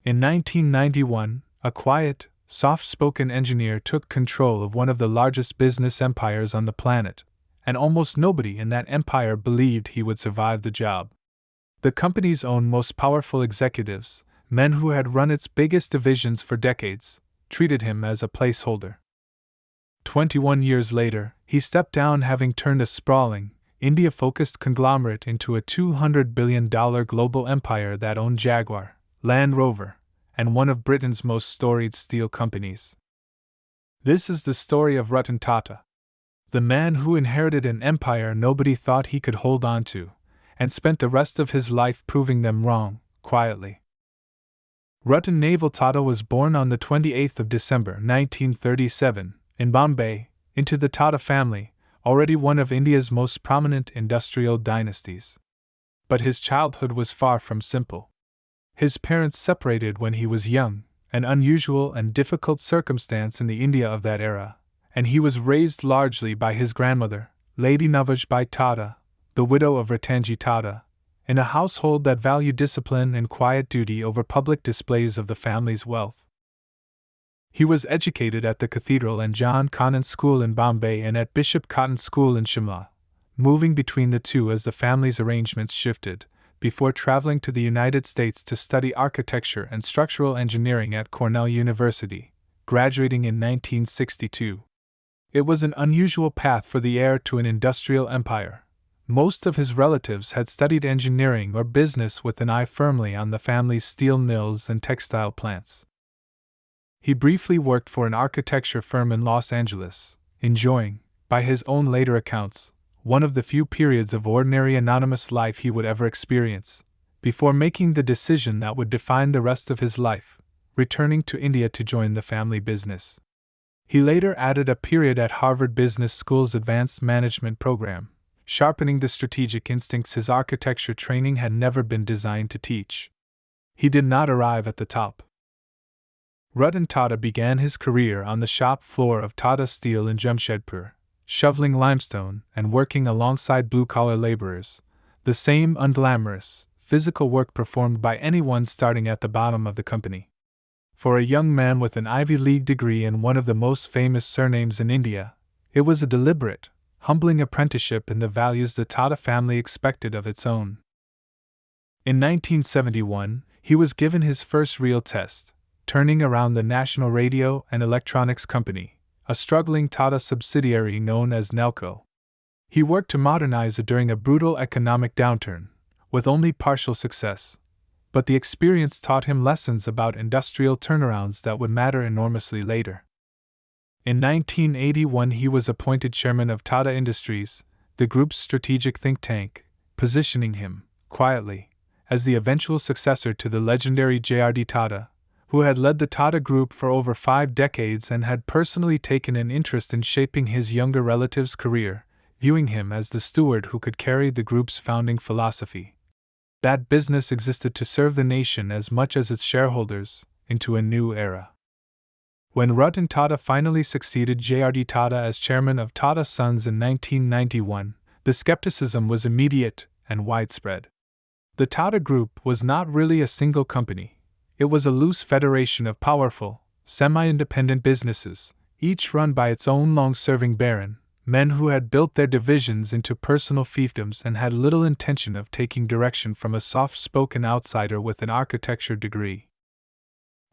In 1991, a quiet, soft-spoken engineer took control of one of the largest business empires on the planet, and almost nobody in that empire believed he would survive the job. The company's own most powerful executives, men who had run its biggest divisions for decades, treated him as a placeholder. 21 years later, he stepped down, having turned a sprawling, India-focused conglomerate into a $200 billion global empire that owned Jaguar, Land Rover, and one of Britain's most storied steel companies. This is the story of Ratan Tata, the man who inherited an empire nobody thought he could hold on to, and spent the rest of his life proving them wrong, quietly. Ratan Naval Tata was born on the 28th of December 1937, in Bombay, into the Tata family, already one of India's most prominent industrial dynasties. But his childhood was far from simple. His parents separated when he was young, an unusual and difficult circumstance in the India of that era, and he was raised largely by his grandmother, Lady Navajbai Tata, the widow of Ratanji Tata, in a household that valued discipline and quiet duty over public displays of the family's wealth. He was educated at the Cathedral and John Conant School in Bombay and at Bishop Cotton School in Shimla, moving between the two as the family's arrangements shifted, before traveling to the United States to study architecture and structural engineering at Cornell University, graduating in 1962. It was an unusual path for the heir to an industrial empire. Most of his relatives had studied engineering or business with an eye firmly on the family's steel mills and textile plants. He briefly worked for an architecture firm in Los Angeles, enjoying, by his own later accounts, one of the few periods of ordinary anonymous life he would ever experience, before making the decision that would define the rest of his life, returning to India to join the family business. He later added a period at Harvard Business School's Advanced Management program, sharpening the strategic instincts his architecture training had never been designed to teach. He did not arrive at the top. Ratan Tata began his career on the shop floor of Tata Steel in Jamshedpur, shoveling limestone and working alongside blue-collar laborers, the same unglamorous, physical work performed by anyone starting at the bottom of the company. For a young man with an Ivy League degree and one of the most famous surnames in India, it was a deliberate, humbling apprenticeship in the values the Tata family expected of its own. In 1971, he was given his first real test, turning around the National Radio and Electronics Company, a struggling Tata subsidiary known as Nelco. He worked to modernize it during a brutal economic downturn, with only partial success, but the experience taught him lessons about industrial turnarounds that would matter enormously later. In 1981 he was appointed chairman of Tata Industries, the group's strategic think tank, positioning him, quietly, as the eventual successor to the legendary J.R.D. Tata, who had led the Tata Group for over 5 decades and had personally taken an interest in shaping his younger relative's career, viewing him as the steward who could carry the group's founding philosophy. That business existed to serve the nation as much as its shareholders, into a new era. When Ratan Tata finally succeeded J.R.D. Tata as chairman of Tata Sons in 1991, the skepticism was immediate and widespread. The Tata Group was not really a single company. It was a loose federation of powerful, semi-independent businesses, each run by its own long-serving baron, men who had built their divisions into personal fiefdoms and had little intention of taking direction from a soft-spoken outsider with an architecture degree.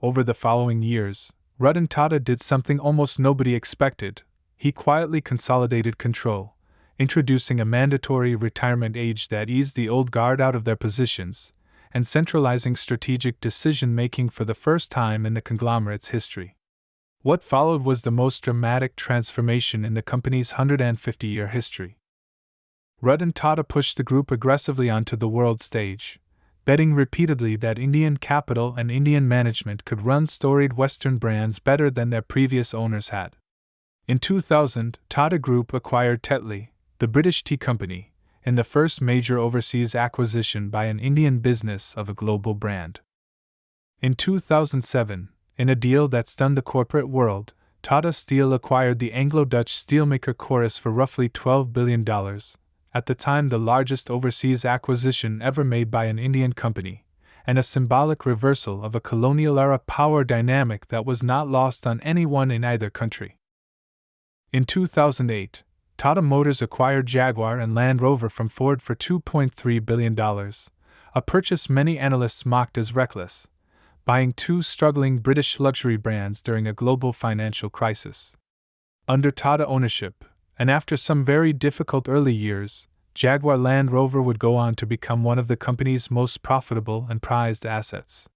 Over the following years, Ratan Tata did something almost nobody expected. He quietly consolidated control, introducing a mandatory retirement age that eased the old guard out of their positions, and centralizing strategic decision-making for the first time in the conglomerate's history. What followed was the most dramatic transformation in the company's 150-year history. Ratan Tata pushed the group aggressively onto the world stage, betting repeatedly that Indian capital and Indian management could run storied Western brands better than their previous owners had. In 2000, Tata Group acquired Tetley, the British tea company, in the first major overseas acquisition by an Indian business of a global brand. In 2007, in a deal that stunned the corporate world, Tata Steel acquired the Anglo-Dutch steelmaker Corus for roughly $12 billion, at the time the largest overseas acquisition ever made by an Indian company, and a symbolic reversal of a colonial-era power dynamic that was not lost on anyone in either country. In 2008, Tata Motors acquired Jaguar and Land Rover from Ford for $2.3 billion, a purchase many analysts mocked as reckless, buying two struggling British luxury brands during a global financial crisis. Under Tata ownership, and after some very difficult early years, Jaguar Land Rover would go on to become one of the company's most profitable and prized assets.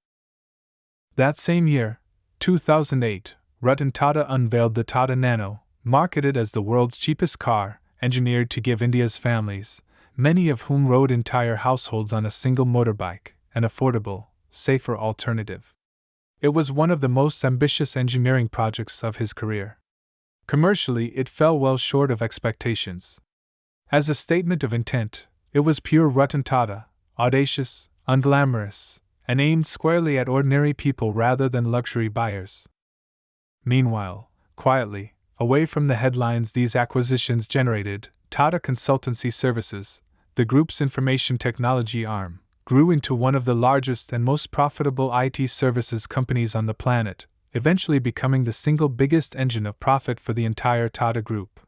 That same year, 2008, Ratan Tata unveiled the Tata Nano, marketed as the world's cheapest car, engineered to give India's families, many of whom rode entire households on a single motorbike, an affordable, safer alternative. It was one of the most ambitious engineering projects of his career. Commercially, it fell well short of expectations. As a statement of intent, it was pure Ratan Tata, audacious, unglamorous, and aimed squarely at ordinary people rather than luxury buyers. Meanwhile, quietly, away from the headlines these acquisitions generated, Tata Consultancy Services, the group's information technology arm, grew into one of the largest and most profitable IT services companies on the planet, eventually becoming the single biggest engine of profit for the entire Tata Group.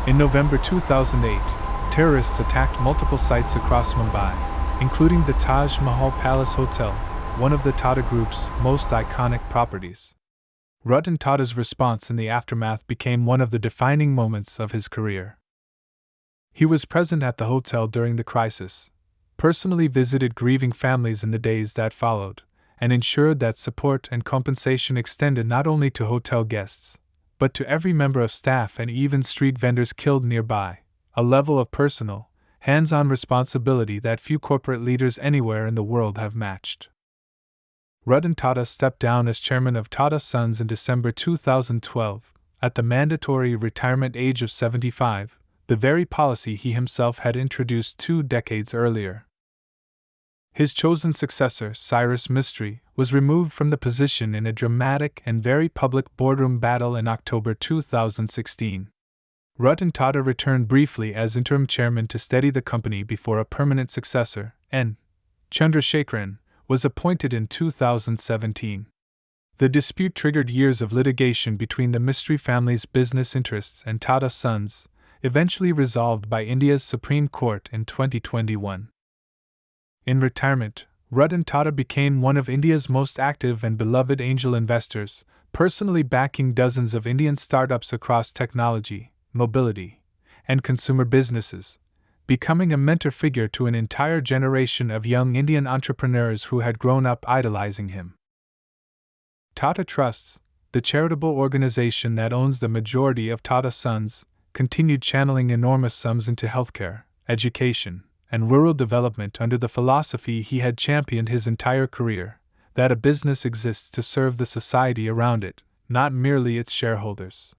In November 2008, terrorists attacked multiple sites across Mumbai, including the Taj Mahal Palace Hotel, one of the Tata Group's most iconic properties. Ratan Tata's response in the aftermath became one of the defining moments of his career. He was present at the hotel during the crisis, personally visited grieving families in the days that followed, and ensured that support and compensation extended not only to hotel guests, but to every member of staff and even street vendors killed nearby, a level of personal, hands-on responsibility that few corporate leaders anywhere in the world have matched. Ratan Tata stepped down as chairman of Tata Sons in December 2012, at the mandatory retirement age of 75, the very policy he himself had introduced 2 decades earlier. His chosen successor, Cyrus Mistry, was removed from the position in a dramatic and very public boardroom battle in October 2016. Ratan Tata returned briefly as interim chairman to steady the company before a permanent successor, N. Chandrasekaran, was appointed in 2017. The dispute triggered years of litigation between the Mistry family's business interests and Tata Sons, eventually resolved by India's Supreme Court in 2021. In retirement, Ratan Tata became one of India's most active and beloved angel investors, personally backing dozens of Indian startups across technology, mobility, and consumer businesses, becoming a mentor figure to an entire generation of young Indian entrepreneurs who had grown up idolizing him. Tata Trusts, the charitable organization that owns the majority of Tata Sons, continued channeling enormous sums into healthcare, education, and rural development under the philosophy he had championed his entire career, that a business exists to serve the society around it, not merely its shareholders.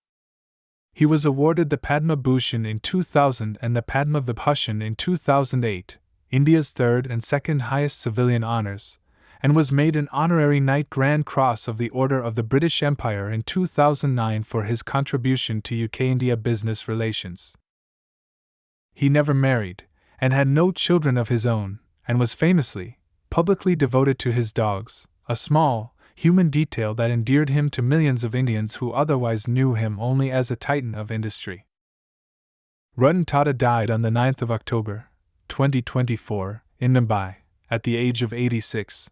He was awarded the Padma Bhushan in 2000 and the Padma Vibhushan in 2008, India's third and second highest civilian honors, and was made an Honorary Knight Grand Cross of the Order of the British Empire in 2009 for his contribution to UK-India business relations. He never married, and had no children of his own, and was famously, publicly devoted to his dogs, a small, human detail that endeared him to millions of Indians who otherwise knew him only as a titan of industry. Ratan Tata died on the 9th of October, 2024, in Mumbai, at the age of 86.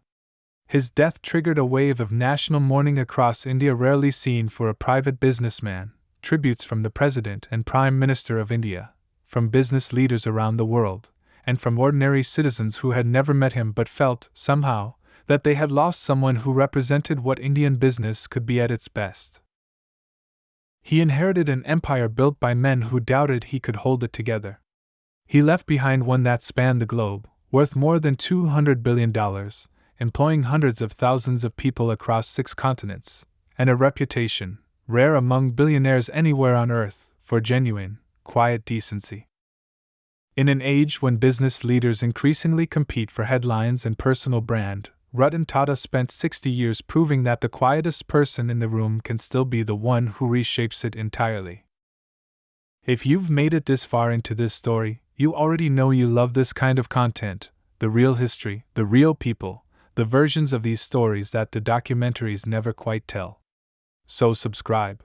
His death triggered a wave of national mourning across India rarely seen for a private businessman, tributes from the President and Prime Minister of India, from business leaders around the world, and from ordinary citizens who had never met him but felt, somehow, that they had lost someone who represented what Indian business could be at its best. He inherited an empire built by men who doubted he could hold it together. He left behind one that spanned the globe, worth more than $200 billion, employing hundreds of thousands of people across 6 continents, and a reputation, rare among billionaires anywhere on earth, for genuine, quiet decency. In an age when business leaders increasingly compete for headlines and personal brand, Ratan Tata spent 60 years proving that the quietest person in the room can still be the one who reshapes it entirely. If you've made it this far into this story, you already know you love this kind of content, the real history, the real people, the versions of these stories that the documentaries never quite tell. So subscribe.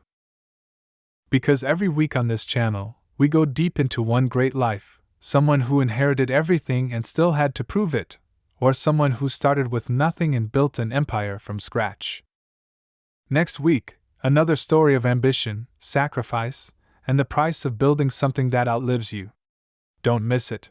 Because every week on this channel, we go deep into one great life, someone who inherited everything and still had to prove it, or someone who started with nothing and built an empire from scratch. Next week, another story of ambition, sacrifice, and the price of building something that outlives you. Don't miss it.